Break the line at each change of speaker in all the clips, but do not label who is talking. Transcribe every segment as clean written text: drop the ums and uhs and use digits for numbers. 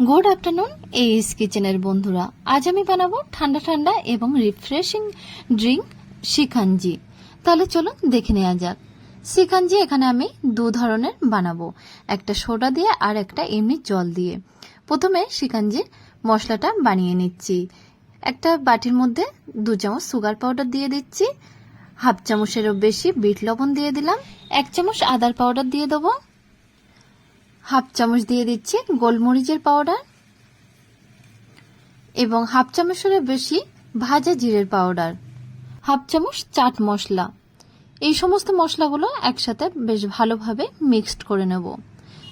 Good afternoon এইস কিচেনের বন্ধুরা, আজ আমি বানাবো ঠান্ডা ঠান্ডা এবং রিফ্রেশিং ড্রিঙ্ক শিকাঞ্জি। তাহলে চলুন দেখে নেওয়া যাক। শিকাঞ্জি এখানে আমি দু ধরনের বানাবো, একটা সোডা দিয়ে আর একটা এমনি জল দিয়ে। প্রথমে শিকাঞ্জির মশলাটা বানিয়ে নিচ্ছি। একটা বাটির মধ্যে 2 চামচ সুগার পাউডার দিয়ে দিচ্ছি, হাফ চামচেরও বেশি বিট লবণ দিয়ে দিলাম, 1 চামচ আদার পাউডার দিয়ে দেবো, হাফ চামচ দিয়ে দিচ্ছি গোলমরিচের পাউডার এবং হাফ চামচের বেশি ভাজা জিরের পাউডার, হাফ চামচ চাট মশলা। এই সমস্ত মশলাগুলো একসাথে বেশ ভালোভাবে মিক্সড করে নেব,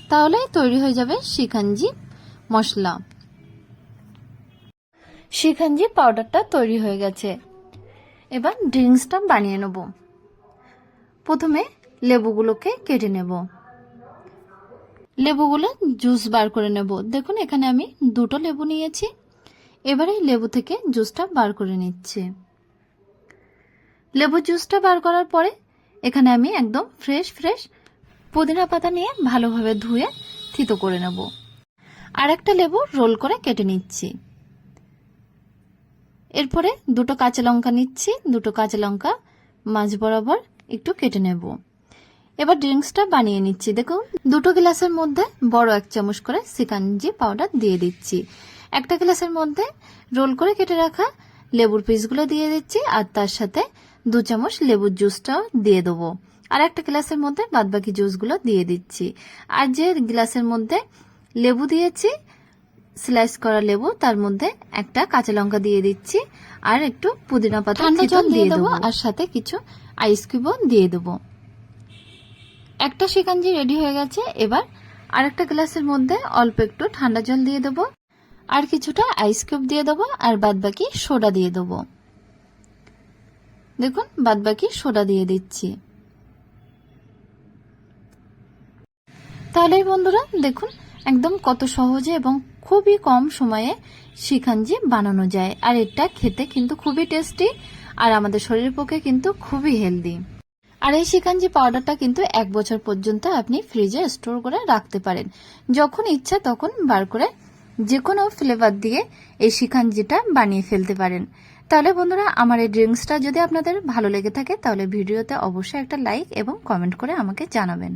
তাহলে তৈরি হয়ে যাবে শিকাঞ্জি মশলা। শিকাঞ্জি পাউডারটা তৈরি হয়ে গেছে, এবার ড্রিঙ্কসটা বানিয়ে নেব। প্রথমে লেবুগুলোকে কেটে নেব, লেবুগুলো জুস বার করে নেব। দেখুন এখানে আমি 2টো লেবু নিয়েছি, এবারে লেবু থেকে জুসটা বার করে নিচ্ছি। লেবু জুসটা বার করার পরে এখানে আমি একদম ফ্রেশ পুদিনা পাতা নিয়ে ভালোভাবে ধুয়ে থিতো করে নেব। আর একটা লেবু রোল করে কেটে নিচ্ছি। এরপরে 2টো কাঁচা লঙ্কা নিচ্ছি, 2টো কাঁচা লঙ্কা মাঝ বরাবর একটু কেটে নেব। এবার ড্রিঙ্কসটা বানিয়ে নিচ্ছি। দেখুন 2টো গ্লাসের মধ্যে বড় 1 চামচ করে শিকাঞ্জি পাউডার দিয়ে দিচ্ছি। একটা গ্লাসের মধ্যে রোল করে কেটে রাখা লেবুর পিসগুলো দিয়ে দিচ্ছি, আর তার সাথে 2 চামচ লেবুর জুসটাও দিয়ে দেবো। আর একটা গ্লাসের মধ্যে বাদবাকি জুসগুলো দিয়ে দিচ্ছি। আর যে গ্লাসের মধ্যে লেবু দিয়েছি, স্লাইস করা লেবু, তার মধ্যে একটা কাঁচা লঙ্কা দিয়ে দিচ্ছি আর একটু পুদিনা পাতা দিয়ে দেবো, আর সাথে কিছু আইস কিউবও দিয়ে দেবো। একটা শিকাঞ্জি রেডি হয়ে গেছে। এবার আরেকটা গ্লাসের মধ্যে অল্প একটু ঠান্ডা জল দিয়ে দেবো, আর কিছুটা আইস কিউব দিয়ে দেবো, আর বাদবাকি সোডা দিয়ে দেবো। দেখুন বাদবাকি সোডা দিয়ে দিচ্ছি। তাহলে বন্ধুরা দেখুন একদম কত সহজে এবং খুবই কম সময়ে শিকাঞ্জি বানানো যায়, আর এটা খেতে কিন্তু খুবই টেস্টি আর আমাদের শরীরের পক্ষে কিন্তু খুবই হেলদি। আর এই শিকাঞ্জি পাউডারটা কিন্তু 1 বছর পর্যন্ত আপনি ফ্রিজে স্টোর করে রাখতে পারেন। যখন ইচ্ছা তখন বার করে যে কোনো ফ্লেভার দিয়ে এই শিকাঞ্জিটা বানিয়ে ফেলতে পারেন। তাহলে বন্ধুরা আমার এই ড্রিঙ্কসটা যদি আপনাদের ভালো লেগে থাকে তাহলে ভিডিওতে অবশ্যই একটা লাইক এবং কমেন্ট করে আমাকে জানাবেন।